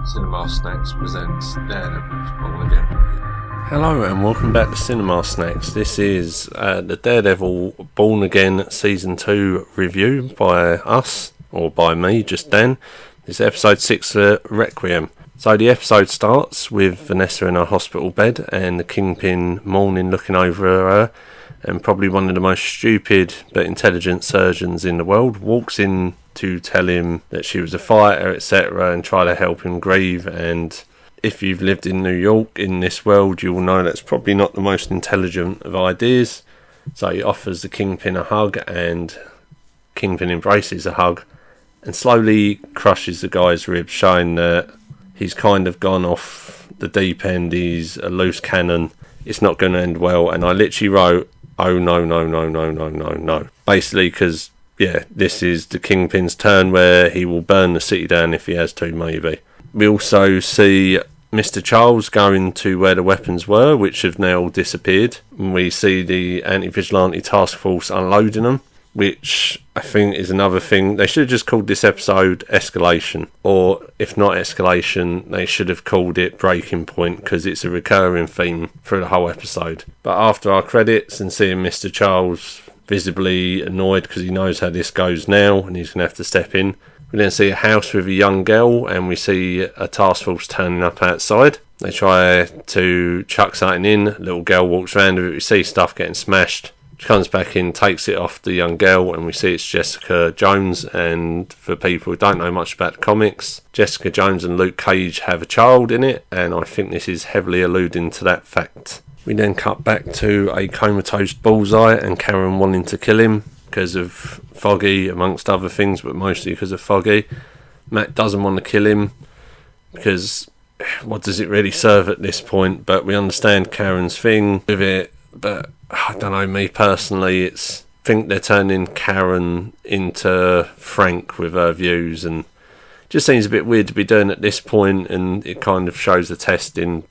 Cinema Snacks presents Daredevil Born Again. Hello and welcome back to Cinema Snacks. This is the Daredevil Born Again Season 2 review by us, or by me, just Dan. This is episode 6 for Requiem. So the episode starts with Vanessa in her hospital bed and the Kingpin mourning, looking over her, and probably one of the most stupid but intelligent surgeons in the world walks in to tell him that she was a fighter, etc., and try to help him grieve. And if you've lived in New York in this world, you will know that's probably not the most intelligent of ideas. So he offers the Kingpin a hug, and Kingpin embraces a hug and slowly crushes the guy's ribs, showing that he's kind of gone off the deep end. He's a loose cannon. It's not going to end well. And I literally wrote, oh no, no, no, no, no, no, no. Basically, because this is the Kingpin's turn where he will burn the city down if he has to, maybe. We also see Mr. Charles going to where the weapons were, which have now disappeared. And we see the anti-vigilante task force unloading them, which I think is another thing. They should have just called this episode Escalation, or if not Escalation, they should have called it Breaking Point, because it's a recurring theme through the whole episode. But after our credits and seeing Mr. Charles visibly annoyed because he knows how this goes now and he's going to have to step in, we then see a house with a young girl and we see a task force turning up outside. They try to chuck something in, a little girl walks around with it, we see stuff getting smashed. She comes back in, takes it off the young girl, and we see it's Jessica Jones. And for people who don't know much about the comics, Jessica Jones and Luke Cage have a child in it, and I think this is heavily alluding to that fact. We then cut back to a comatose Bullseye and Karen wanting to kill him because of Foggy, amongst other things, but mostly because of Foggy. Matt doesn't want to kill him because what does it really serve at this point? But we understand Karen's thing with it. But I don't know, me personally, I think they're turning Karen into Frank with her views, and it just seems a bit weird to be doing at this point, and it kind of shows the test in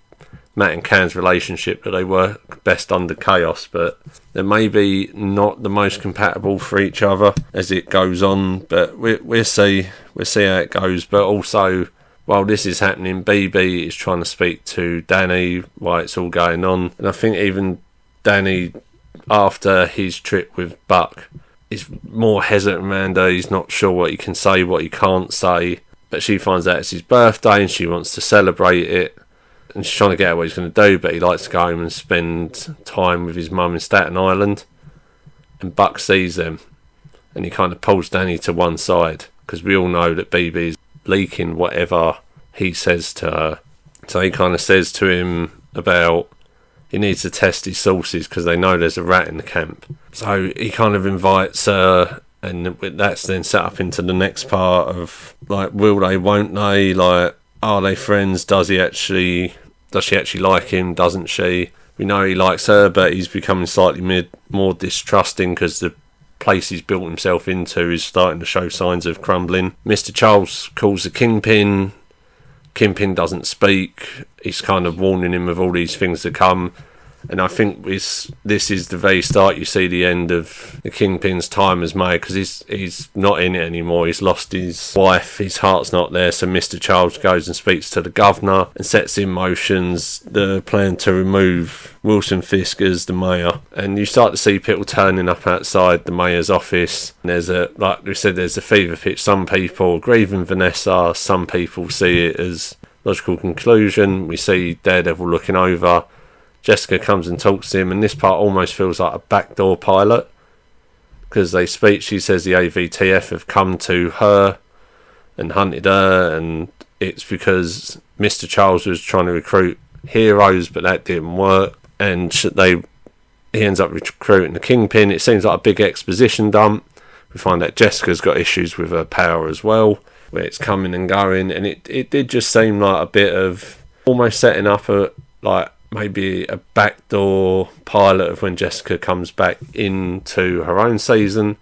Matt and Karen's relationship that they work best under chaos, but they're maybe not the most compatible for each other as it goes on. But we'll see how it goes. But also, while this is happening, BB is trying to speak to Danny while it's all going on, and I think even Danny, after his trip with Buck, is more hesitant around her. He's not sure what he can say, what he can't say, but she finds out it's his birthday and she wants to celebrate it, and she's trying to get out what he's going to do, but he likes to go home and spend time with his mum in Staten Island. And Buck sees them and he kind of pulls Danny to one side, because we all know that BB is leaking whatever he says to her. So he kind of says to him about he needs to test his sources because they know there's a rat in the camp. So he kind of invites her, and that's then set up into the next part of, like, will they, won't they? Like, are they friends? Does she actually like him? Doesn't she? We know he likes her, but he's becoming slightly more distrusting because the place he's built himself into is starting to show signs of crumbling. Mr. Charles calls the Kingpin. Kingpin doesn't speak. He's kind of warning him of all these things to come. And I think this is the very start. You see the end of the Kingpin's time as mayor, because he's not in it anymore. He's lost his wife. His heart's not there. So Mr. Charles goes and speaks to the governor and sets in motions the plan to remove Wilson Fisk as the mayor. And you start to see people turning up outside the mayor's office. And like we said, there's a fever pitch. Some people grieving Vanessa. Some people see it as logical conclusion. We see Daredevil looking over. Jessica comes and talks to him, and this part almost feels like a backdoor pilot, because they speak. She says the AVTF have come to her and hunted her, and it's because Mr. Charles was trying to recruit heroes, but that didn't work, and he ends up recruiting the Kingpin. It seems like a big exposition dump. We find that Jessica's got issues with her power as well, where it's coming and going, and it did just seem like a bit of almost setting up maybe a backdoor pilot of when Jessica comes back into her own season.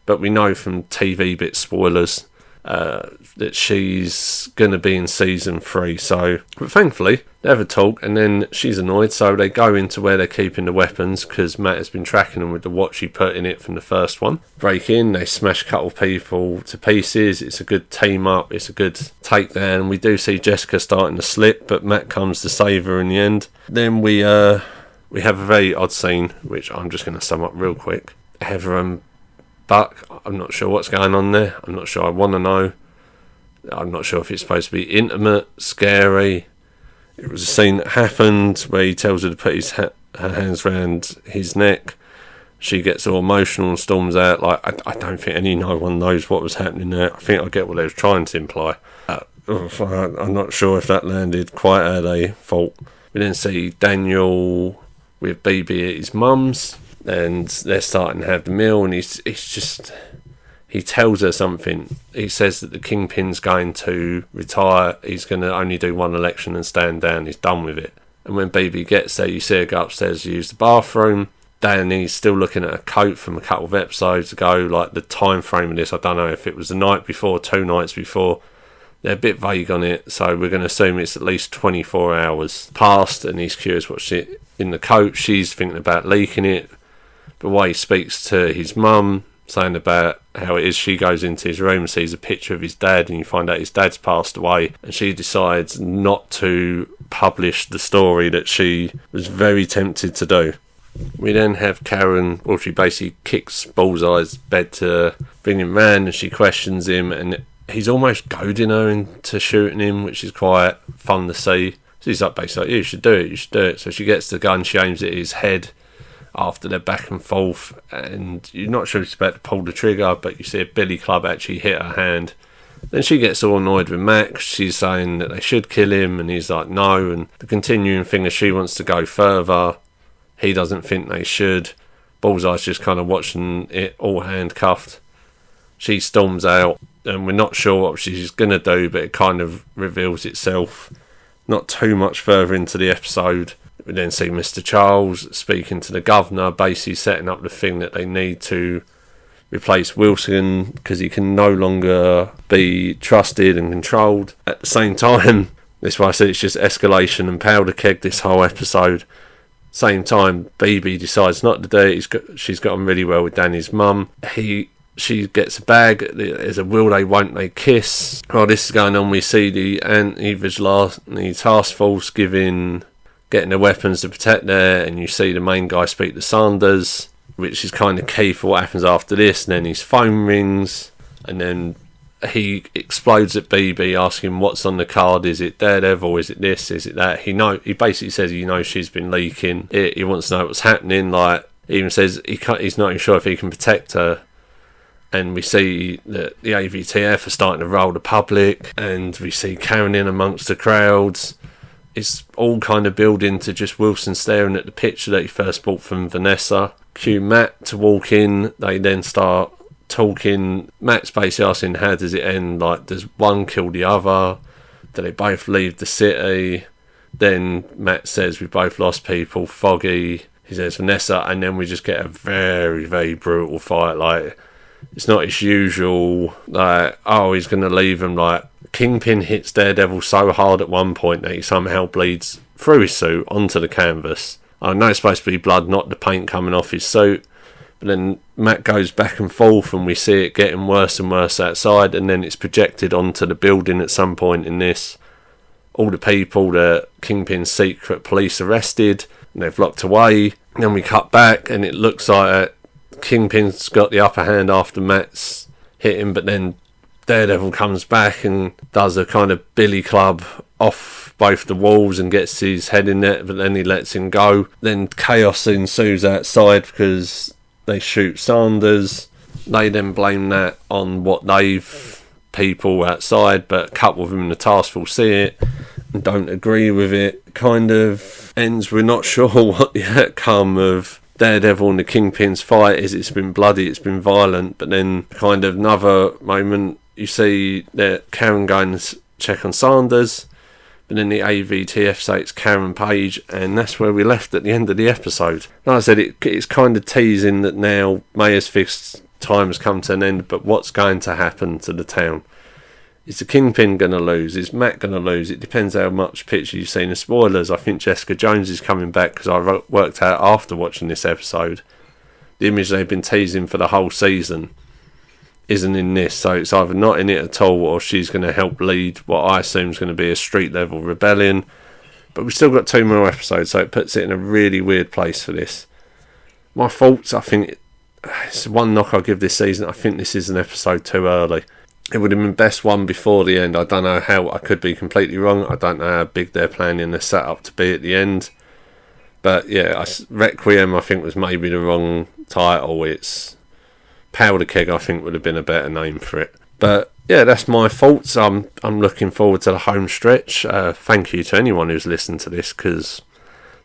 But we know from TV bit spoilers that she's going to be in season 3. So, but thankfully, they have a talk, and then she's annoyed, so they go into where they're keeping the weapons, because Matt has been tracking them with the watch he put in it from the first one. Break in, they smash a couple of people to pieces. It's a good team up, it's a good takedown. We do see Jessica starting to slip, but Matt comes to save her in the end. Then we have a very odd scene, which I'm just going to sum up real quick. Heather and Buck, I'm not sure what's going on there. I'm not sure I want to know. I'm not sure if it's supposed to be intimate, scary. It was a scene that happened where he tells her to put her hands around his neck. She gets all emotional and storms out. Like, I don't think no one knows what was happening there. I think I get what they were trying to imply. I'm not sure if that landed quite how they thought. We then see Daniel with BB at his mum's, and they're starting to have the meal, and he tells her something. He says that the Kingpin's going to retire. He's going to only do one election and stand down. He's done with it. And when BB gets there, you see her go upstairs to use the bathroom. Danny's still looking at a coat from a couple of episodes ago. Like, the time frame of this, I don't know if it was the night before, 2 nights before. They're a bit vague on it, so we're going to assume it's at least 24 hours past, and he's curious what's in the coat. She's thinking about leaking it. The way he speaks to his mum, saying about how it is, she goes into his room and sees a picture of his dad, and you find out his dad's passed away, and she decides not to publish the story that she was very tempted to do. We then have Karen, well, she basically kicks Bullseye's bed to bring him round, and she questions him, and he's almost goading her into shooting him, which is quite fun to see. So he's like, basically, you should do it. So she gets the gun, she aims it at his head after they're back and forth, and you're not sure if she's about to pull the trigger, but you see a billy club actually hit her hand. Then she gets all annoyed with Max. She's saying that they should kill him, and he's like, no. And the continuing thing is she wants to go further. He doesn't think they should. Bullseye's just kind of watching it all handcuffed. She storms out, and we're not sure what she's going to do, but it kind of reveals itself not too much further into the episode. We then see Mr. Charles speaking to the governor, basically setting up the thing that they need to replace Wilson, because he can no longer be trusted and controlled. At the same time, this is why I said it's just escalation and powder keg this whole episode. Same time, BB decides not to do it. She's got on really well with Danny's mum. She gets a bag. There's a will they, won't they kiss. While this is going on, we see the anti-vigilante task force getting their weapons to protect there, and you see the main guy speak to Sanders, which is kind of key for what happens after this. And then his phone rings, and then he explodes at BB, asking what's on the card. Is it Daredevil? Is it this? Is it that? He basically says he knows she's been leaking. He wants to know what's happening. Like, he even says he's not even sure if he can protect her. And we see that the AVTF are starting to roll the public, and we see Karen in amongst the crowds. It's all kind of building to just Wilson staring at the picture that he first bought from Vanessa. Cue Matt to walk in. They then start talking. Matt's basically asking, how does it end? Like, does one kill the other? Do they both leave the city? Then Matt says, we both lost people. Foggy, he says Vanessa, and then we just get a very, very brutal fight. Like, it's not his usual, like, oh, he's going to leave him. Like, Kingpin hits Daredevil so hard at one point that he somehow bleeds through his suit onto the canvas. I know it's supposed to be blood, not the paint coming off his suit. But then Matt goes back and forth, and we see it getting worse and worse outside, and then it's projected onto the building at some point in this. All the people that Kingpin's secret police arrested, and they've locked away. And then we cut back, and it looks like Kingpin's got the upper hand after Matt's hit him, but then Daredevil comes back and does a kind of billy club off both the walls and gets his head in it, but then he lets him go. Then chaos ensues outside because they shoot Sanders. They then blame that on what people outside, but a couple of them in the task force see it and don't agree with it. Kind of ends, we're not sure what the outcome of Daredevil and the Kingpin's fight is. It's been bloody, it's been violent, but then kind of another moment you see that Karen going to check on Sanders, but then the AVTF say it's Karen Page, and that's where we left at the end of the episode. Like I said, it's kind of teasing that now Mayer's fixed time has come to an end, but what's going to happen to the town? Is the Kingpin going to lose? Is Matt going to lose? It depends how much picture you've seen. The spoilers, I think Jessica Jones is coming back, because I worked out after watching this episode, the image they've been teasing for the whole season isn't in this, so it's either not in it at all, or she's going to help lead what I assume is going to be a street level rebellion. But we've still got 2 more episodes, so it puts it in a really weird place for this. My thoughts, I think it's one knock I'll give this season. I think this is an episode too early. It would have been best one before the end. I don't know how. I could be completely wrong. I don't know how big they're planning the setup to be at the end. But yeah, Requiem I think was maybe the wrong title. It's Powder Keg I think would have been a better name for it. But yeah, that's my thoughts. I'm looking forward to the home stretch. Thank you to anyone who's listened to this, because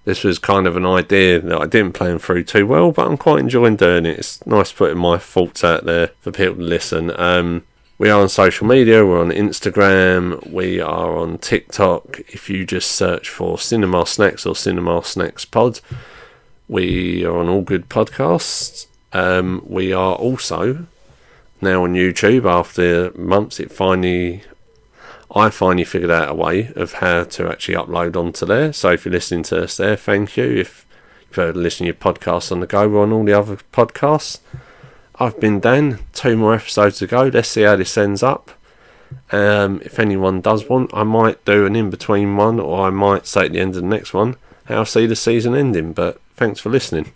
this was kind of an idea that I didn't plan through too well, but I'm quite enjoying doing it. It's nice putting my thoughts out there for people to listen. We are on social media. We're on Instagram. We are on TikTok. If you just search for Cinema Snacks or Cinema Snacks Pod, we are on all good podcasts. We are also now on YouTube. After months, I finally figured out a way of how to actually upload onto there. So if you're listening to us there, thank you. If you've heard listening to your podcasts on the go, we're on all the other podcasts. I've been Dan. 2 more episodes to go. Let's see how this ends up. If anyone does want, I might do an in-between one, or I might say at the end of the next one how I see the season ending. But thanks for listening.